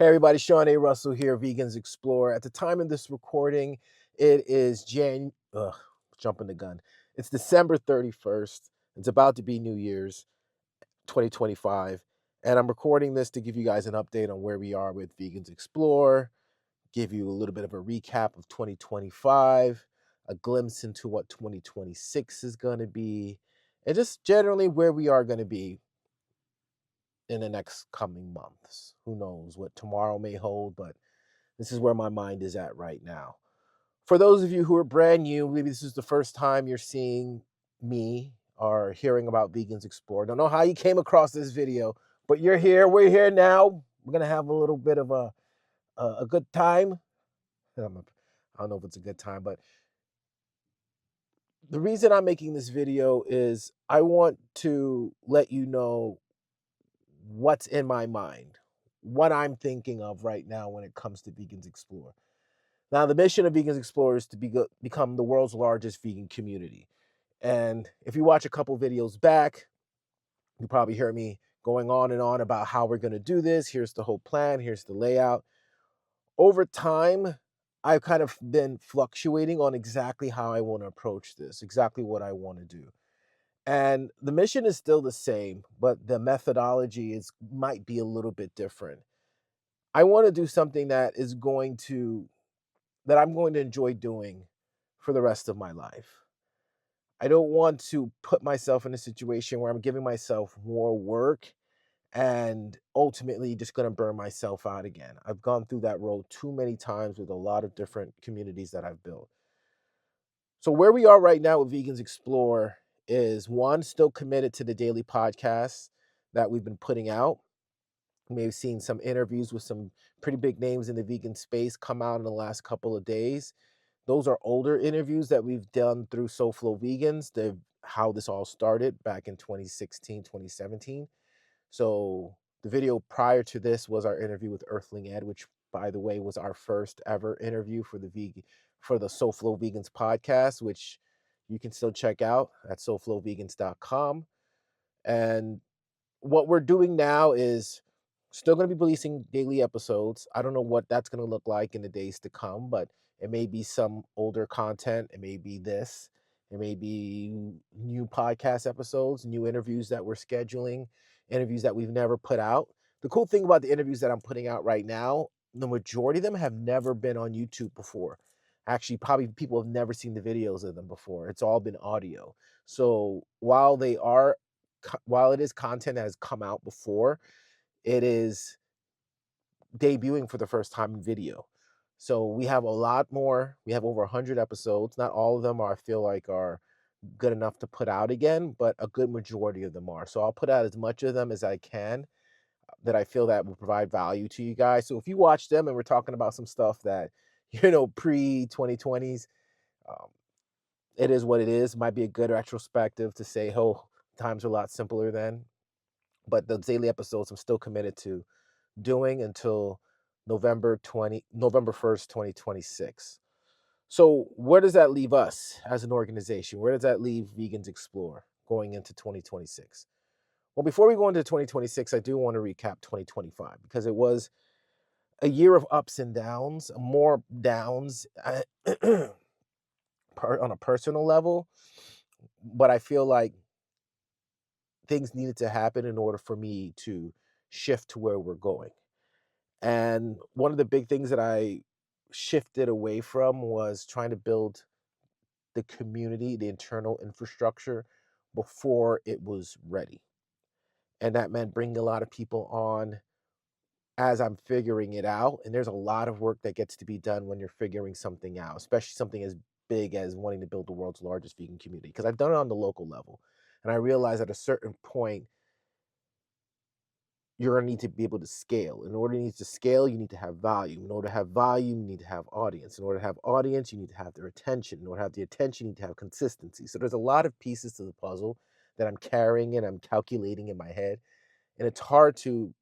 Hey everybody, Sean A. Russell here, Vegans Explore. At the time of this recording, it is jumping the gun. It's December 31st. It's about to be New Year's 2025. And I'm recording this to give you guys an update on where we are with Vegans Explore, give you a little bit of a recap of 2025, a glimpse into what 2026 is going to be, and just generally where we are going to be in the next coming months. Who knows what tomorrow may hold, but this is where my mind is at right now. For those of you who are brand new, maybe this is the first time you're seeing me or hearing about Vegans Explore. Don't know how you came across this video, but you're here. We're here now. We're going to have a little bit of a good time. I don't know if it's a good time, but the reason I'm making this video is I want to let you know what's in my mind, what I'm thinking of right now when it comes to Vegans Explore. Now, the mission of Vegans Explore is to become the world's largest vegan community. And if you watch a couple videos back, you probably hear me going on and on about how we're going to do this. Here's the whole plan. Here's the layout. Over time, I've kind of been fluctuating on exactly how I want to approach this, exactly what I want to do. And the mission is still the same, but the methodology might be a little bit different. I want to do something that I'm going to enjoy doing for the rest of my life. I don't want to put myself in a situation where I'm giving myself more work and ultimately just going to burn myself out again. I've gone through that road too many times with a lot of different communities that I've built. So where we are right now with Vegans Explore is, one, still committed to the daily podcasts that we've been putting out. You may have seen some interviews with some pretty big names in the vegan space come out in the last couple of days. Those are older interviews that we've done through SoFlo Vegans, how this all started back in 2016, 2017. So the video prior to this was our interview with Earthling Ed, which, by the way, was our first ever interview for the SoFlo Vegans podcast, which you can still check out at soflovegans.com. And what we're doing now is still going to be releasing daily episodes. I don't know what that's going to look like in the days to come, but it may be some older content. It may be this. It may be new podcast episodes, new interviews that we're scheduling, interviews that we've never put out. The cool thing about the interviews that I'm putting out right now, the majority of them have never been on YouTube before. Actually, probably people have never seen the videos of them before. It's all been audio. So while it is content that has come out before, it is debuting for the first time in video. So we have a lot more. We have over 100 episodes. Not all of them I feel like are good enough to put out again, but a good majority of them are. So I'll put out as much of them as I can that I feel that will provide value to you guys. So if you watch them, and we're talking about some stuff that, pre-2020s, it is what it is. Might be a good retrospective to say, oh, times are a lot simpler then. But the daily episodes I'm still committed to doing until November 1st, 2026. So where does that leave us as an organization? Where does that leave Vegans Explore going into 2026? Well, before we go into 2026, I do want to recap 2025 because it was a year of ups and downs, more downs on a personal level, but I feel like things needed to happen in order for me to shift to where we're going. And one of the big things that I shifted away from was trying to build the community, the internal infrastructure before it was ready. And that meant bringing a lot of people on as I'm figuring it out. And there's a lot of work that gets to be done when you're figuring something out, especially something as big as wanting to build the world's largest vegan community, because I've done it on the local level. And I realized at a certain point, you're going to need to be able to scale. In order to scale, you need to have value. In order to have value, you need to have audience. In order to have audience, you need to have their attention. In order to have the attention, you need to have consistency. So there's a lot of pieces to the puzzle that I'm carrying and I'm calculating in my head. And it's hard to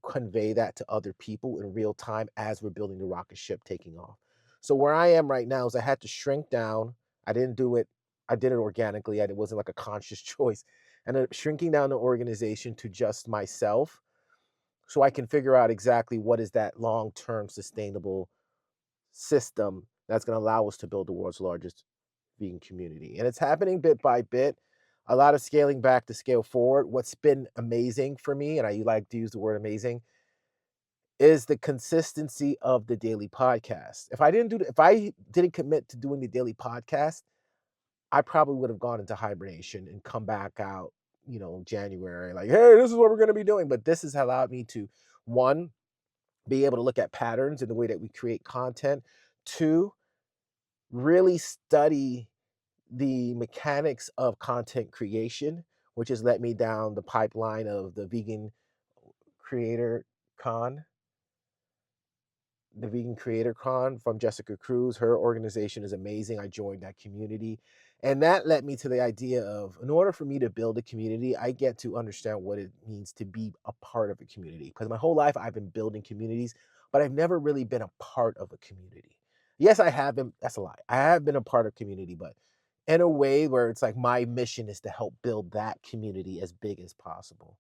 convey that to other people in real time as we're building the rocket ship taking off. So where I am right now is I had to shrink down. I did it organically. It wasn't like a conscious choice. And then shrinking down the organization to just myself so I can figure out exactly what is that long-term sustainable system that's going to allow us to build the world's largest vegan community. And it's happening bit by bit, a lot of scaling back to scale forward. What's been amazing for me, and I like to use the word amazing, is the consistency of the daily podcast. If I didn't commit to doing the daily podcast, I probably would have gone into hibernation and come back out, January, like, hey, this is what we're going to be doing. But this has allowed me to, one, be able to look at patterns in the way that we create content. Two, really study the mechanics of content creation, which has led me down the pipeline of the Creator Con Vegan Creator Con from Jessica Cruz. Her organization is amazing. I joined that community. And that led me to the idea of, in order for me to build a community, I get to understand what it means to be a part of a community. Because my whole life I've been building communities, but I've never really been a part of a community. Yes, I have been. That's a lie. I have been a part of community, but in a way where it's like my mission is to help build that community as big as possible.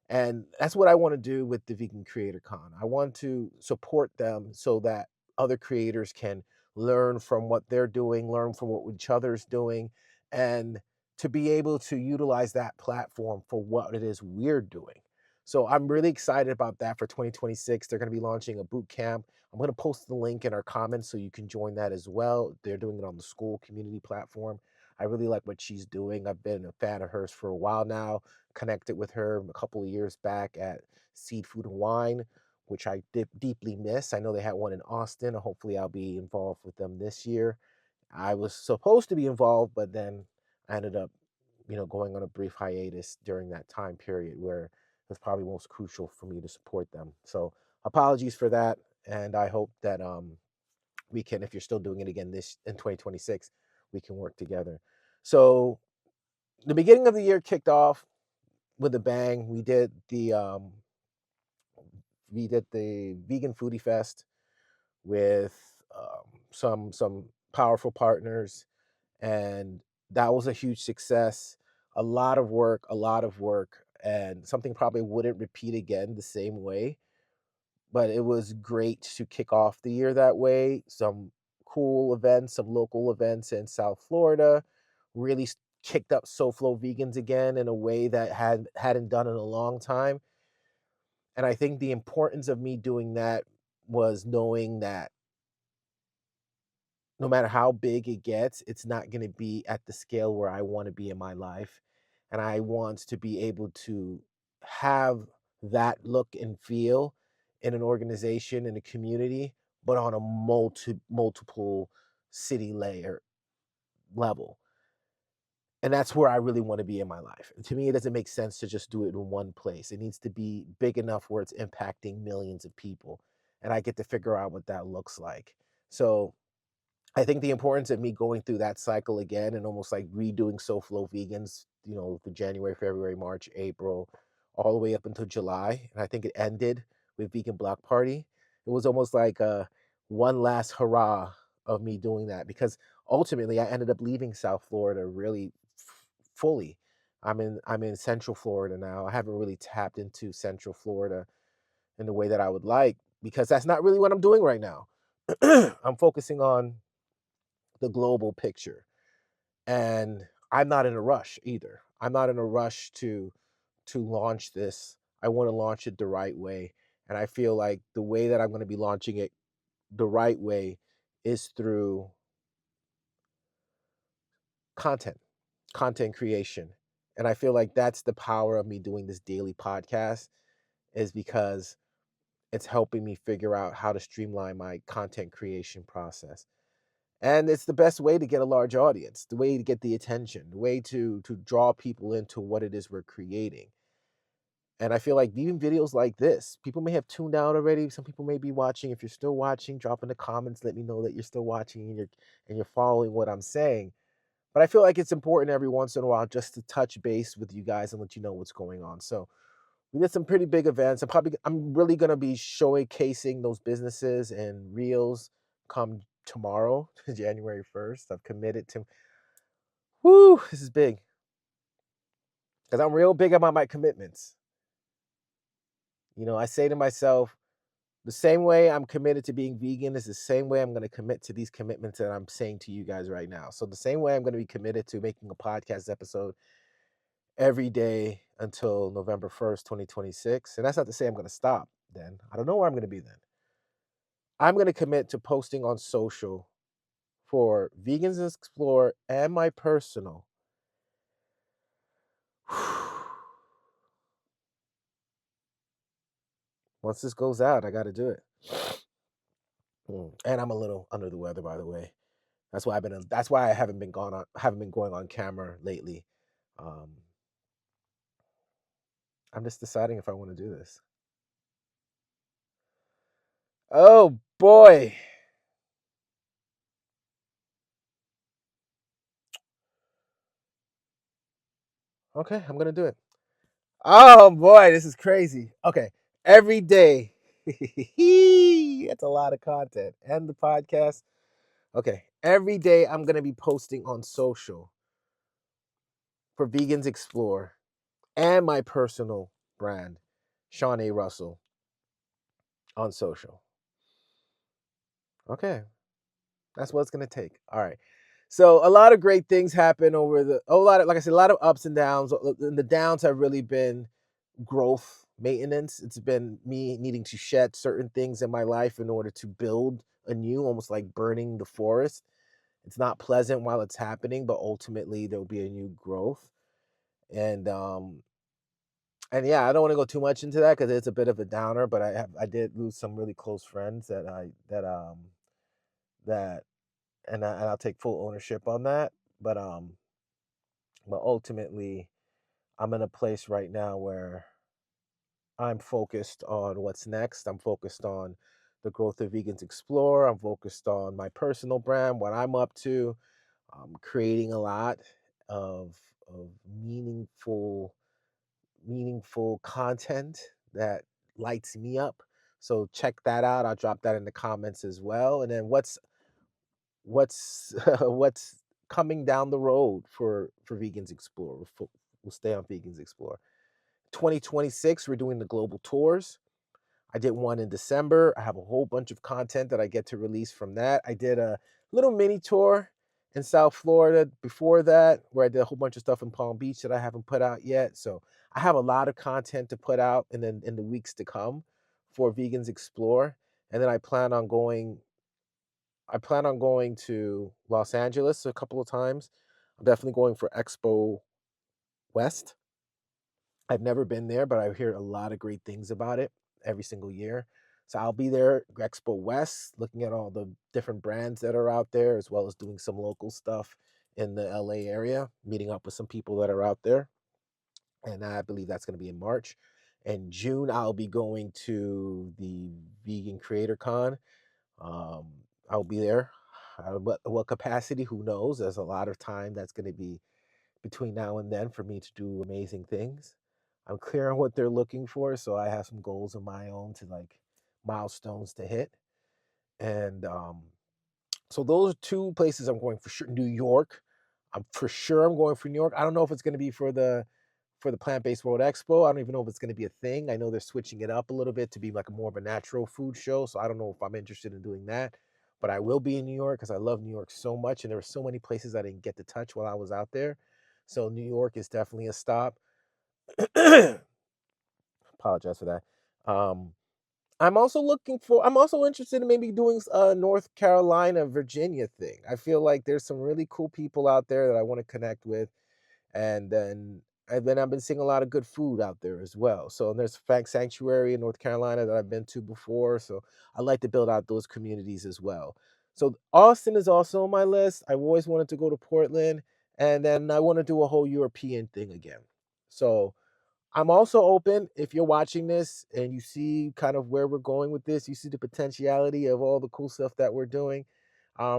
And that's what I want to do with the Vegan Creator Con. I want to support them so that other creators can learn from what they're doing, learn from what each other's doing, and to be able to utilize that platform for what it is we're doing. So I'm really excited about that for 2026. They're going to be launching a boot camp. I'm going to post the link in our comments so you can join that as well. They're doing it on the school community platform. I really like what she's doing. I've been a fan of hers for a while now, connected with her a couple of years back at Seed Food and Wine, which I deeply miss. I know they had one in Austin. Hopefully I'll be involved with them this year. I was supposed to be involved, but then I ended up, going on a brief hiatus during that time period where it was probably most crucial for me to support them. So apologies for that. And I hope that we can, if you're still doing it again this in 2026, we can work together. So the beginning of the year kicked off with a bang. We did the Vegan Foodie Fest with some powerful partners, and that was a huge success. A lot of work, and something probably wouldn't repeat again the same way. But it was great to kick off the year that way. Some cool events, some local events in South Florida, really kicked up SoFlo vegans again in a way that hadn't done in a long time. And I think the importance of me doing that was knowing that no matter how big it gets, it's not going to be at the scale where I want to be in my life. And I want to be able to have that look and feel in an organization, in a community, but on a multiple city layer level. And that's where I really want to be in my life. To me, it doesn't make sense to just do it in one place. It needs to be big enough where it's impacting millions of people. And I get to figure out what that looks like. So I think the importance of me going through that cycle again and almost like redoing SoFlo Vegans, the January, February, March, April, all the way up until July. And I think it ended with Vegan Block Party. It was almost like one last hurrah of me doing that, because ultimately I ended up leaving South Florida really fully. I'm in Central Florida now. I haven't really tapped into Central Florida in the way that I would like, because that's not really what I'm doing right now. I'm focusing on the global picture. And I'm not in a rush either. I'm not in a rush to launch this. I want to launch it the right way. And I feel like the way that I'm going to be launching it the right way is through content, content creation. And I feel like that's the power of me doing this daily podcast, is because it's helping me figure out how to streamline my content creation process. And it's the best way to get a large audience, the way to get the attention, the way to draw people into what it is we're creating. And I feel like even videos like this, people may have tuned out already. Some people may be watching. If you're still watching, drop in the comments. Let me know that you're still watching and you're following what I'm saying. But I feel like it's important every once in a while just to touch base with you guys and let you know what's going on. So we did some pretty big events. I'm really gonna be showcasing those businesses and reels come tomorrow, January 1st. I've committed to. Whoo, this is big, because I'm real big about my commitments. I say to myself, the same way I'm committed to being vegan is the same way I'm going to commit to these commitments that I'm saying to you guys right now. So the same way I'm going to be committed to making a podcast episode every day until November 1st, 2026. And that's not to say I'm going to stop then. I don't know where I'm going to be then. I'm going to commit to posting on social for Vegans Explore and my personal. Once this goes out, I got to do it. And I'm a little under the weather, by the way. That's why I haven't been going on camera lately. Um, I'm just deciding if I want to do this. Oh boy. Okay, I'm gonna do it. Oh boy, this is crazy. Okay, every day. That's a lot of content. And the podcast. Okay, every day I'm gonna be posting on social for Vegans Explore and my personal brand, Sean A. Russell, on social. Okay, that's what it's gonna take. All right. So a lot of great things happen like I said, a lot of ups and downs. And the downs have really been growth, maintenance. It's been me needing to shed certain things in my life in order to build anew, almost like burning the forest. It's not pleasant while it's happening, but ultimately there'll be a new growth. And yeah, I don't want to go too much into that because it's a bit of a downer. But I did lose some really close friends that and I'll take full ownership on that. But ultimately, I'm in a place right now where I'm focused on what's next. I'm focused on the growth of Vegans Explore. I'm focused on my personal brand, what I'm up to. I'm creating a lot of of meaningful meaningful content that lights me up. So check that out. I'll drop that in the comments as well. And then what's what's coming down the road for Vegans Explore. We'll stay on Vegans Explore. 2026, we're doing the global tours. I did one in December. I have a whole bunch of content that I get to release from that. I did a little mini tour in South Florida before that, where I did a whole bunch of stuff in Palm Beach that I haven't put out yet. So I have a lot of content to put out in the weeks to come for Vegans Explore. And then I plan on going to Los Angeles a couple of times. I'm definitely going for Expo West. I've never been there, but I hear a lot of great things about it every single year. So I'll be there, Expo West, looking at all the different brands that are out there, as well as doing some local stuff in the LA area, meeting up with some people that are out there. And I believe that's going to be in March. In June, I'll be going to the Vegan Creator Con. Um, I'll be there. What capacity? Who knows? There's a lot of time that's going to be between now and then for me to do amazing things. I'm clear on what they're looking for, so I have some goals of my own to like milestones to hit. And so those are two places I'm going for sure. New York, I'm going for New York. I don't know if it's going to be for the Plant-Based World Expo. I don't even know if it's going to be a thing. I know they're switching it up a little bit to be like a more of a natural food show, so I don't know if I'm interested in doing that. But I will be in New York because I love New York so much, and there were so many places I didn't get to touch while I was out there. So New York is definitely a stop. Apologize for that. Um, I'm also interested in maybe doing a North Carolina, Virginia thing. I feel like there's some really cool people out there that I want to connect with, and then I've been seeing a lot of good food out there as well. So there's Fact Sanctuary in North Carolina that I've been to before. So I like to build out those communities as well. So Austin is also on my list. I always wanted to go to Portland, and then I want to do a whole European thing again. So I'm also open if you're watching this and you see kind of where we're going with this, you see the potentiality of all the cool stuff that we're doing.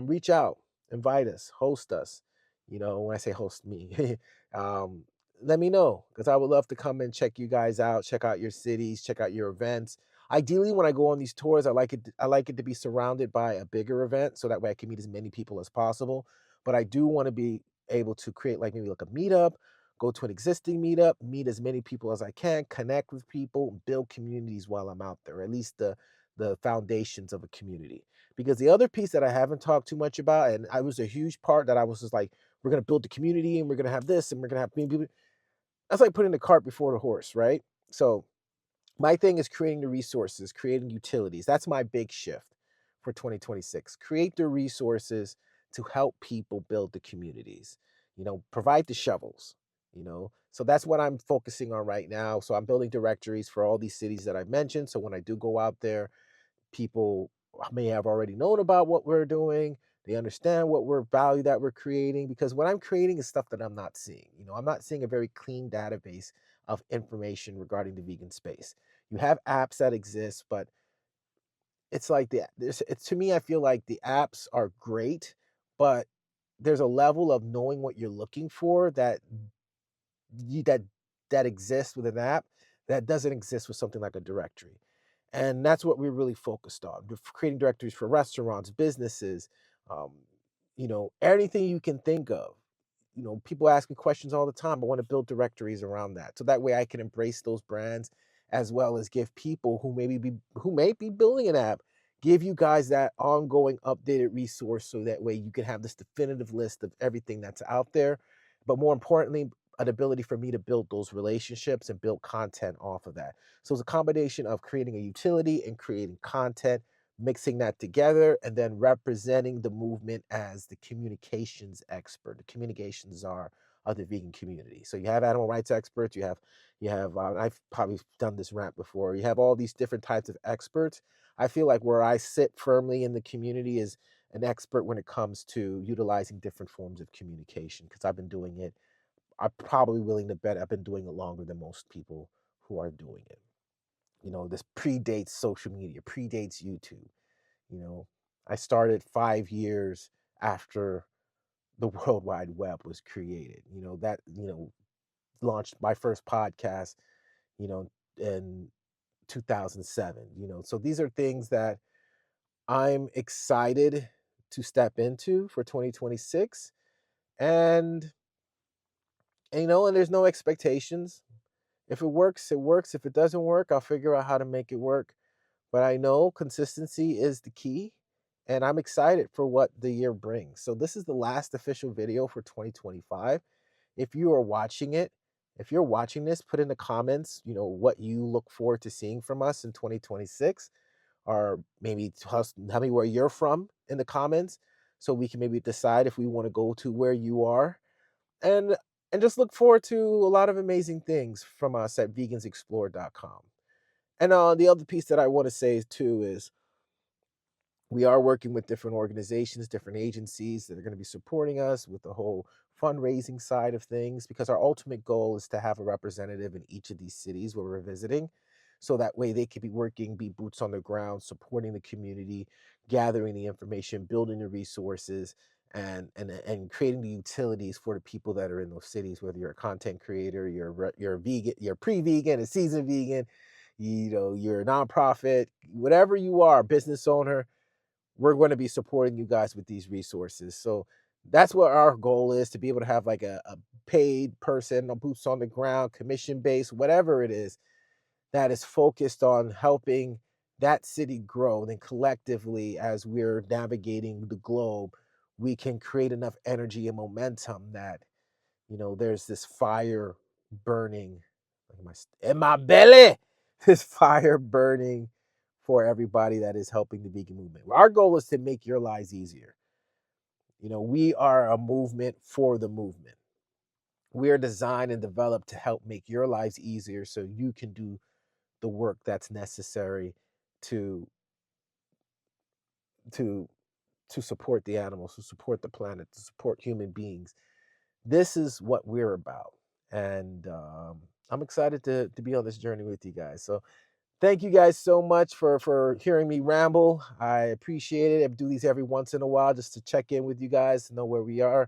Reach out, invite us, host us. When I say host me, um, let me know because I would love to come and check you guys out, check out your cities, check out your events. Ideally, when I go on these tours, I like it to be surrounded by a bigger event so that way I can meet as many people as possible. But I do want to be able to create like maybe like a meetup go to an existing meetup, meet as many people as I can, connect with people, build communities while I'm out there, at least the foundations of a community. Because the other piece that I haven't talked too much about, and I was a huge part that I was just like, we're gonna build the community and we're gonna have this and we're gonna have people. That's like putting the cart before the horse, right? So my thing is creating the resources, creating utilities. That's my big shift for 2026. Create the resources to help people build the communities. Provide the shovels, So that's what I'm focusing on right now. So I'm building directories for all these cities that I've mentioned. So when I do go out there, people may have already known about what we're doing. They understand what we're value that we're creating, because what I'm creating is stuff that I'm not seeing. I'm not seeing a very clean database of information regarding the vegan space. You have apps that exist, but it's like to me, I feel like the apps are great, but there's a level of knowing what you're looking for that that exists with an app that doesn't exist with something like a directory. And that's what we're really focused on. We're creating directories for restaurants, businesses, um, anything you can think of. People ask me questions all the time. I want to build directories around that, so that way I can embrace those brands, as well as give people who may be building an app, give you guys that ongoing updated resource, so that way you can have this definitive list of everything that's out there. But more importantly, an ability for me to build those relationships and build content off of that. So it's a combination of creating a utility and creating content, mixing that together, and then representing the movement as the communications expert, the communications czar of the vegan community. So you have animal rights experts, you have I've probably done this rant before. You have all these different types of experts. I feel like where I sit firmly in the community is an expert when it comes to utilizing different forms of communication, because I've been doing it. I'm probably willing to bet I've been doing it longer than most people who are doing it. This predates social media, predates YouTube. You know, I started 5 years after the World Wide Web was created. Launched my first podcast, you know, in 2007. So these are things that I'm excited to step into for 2026. And, and there's no expectations. If it works, it works. If it doesn't work, I'll figure out how to make it work. But I know consistency is the key, and I'm excited for what the year brings. So this is the last official video for 2025. If you are watching it, if you're watching this, put in the comments, what you look forward to seeing from us in 2026, or maybe tell me where you're from in the comments, so we can maybe decide if we want to go to where you are, and and just look forward to a lot of amazing things from us at vegansexplore.com. And the other piece that I want to say too is we are working with different organizations, different agencies that are going to be supporting us with the whole fundraising side of things, because our ultimate goal is to have a representative in each of these cities where we're visiting. So that way they could be working, be boots on the ground, supporting the community, gathering the information, building the resources, and creating the utilities for the people that are in those cities, whether you're a content creator, you're a vegan, you're pre-vegan, a seasoned vegan, you're a nonprofit, whatever you are, business owner, we're going to be supporting you guys with these resources. So that's what our goal is, to be able to have like a paid person, a boots on the ground, commission based, whatever it is, that is focused on helping that city grow. And then collectively, as we're navigating the globe, we can create enough energy and momentum that, there's this fire burning in my belly, this fire burning for everybody that is helping the vegan movement. Our goal is to make your lives easier. We are a movement for the movement. We are designed and developed to help make your lives easier, so you can do the work that's necessary to to to support the animals, to support the planet, to support human beings. This is what we're about. And I'm excited to be on this journey with you guys. So thank you guys so much for hearing me ramble. I appreciate it. I do these every once in a while just to check in with you guys, to know where we are.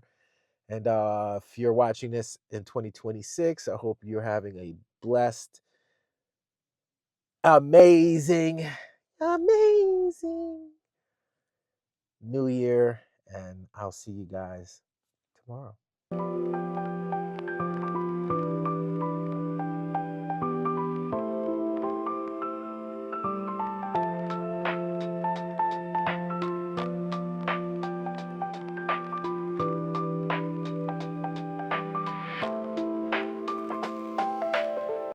And if you're watching this in 2026, I hope you're having a blessed, amazing, amazing New Year. And I'll see you guys tomorrow.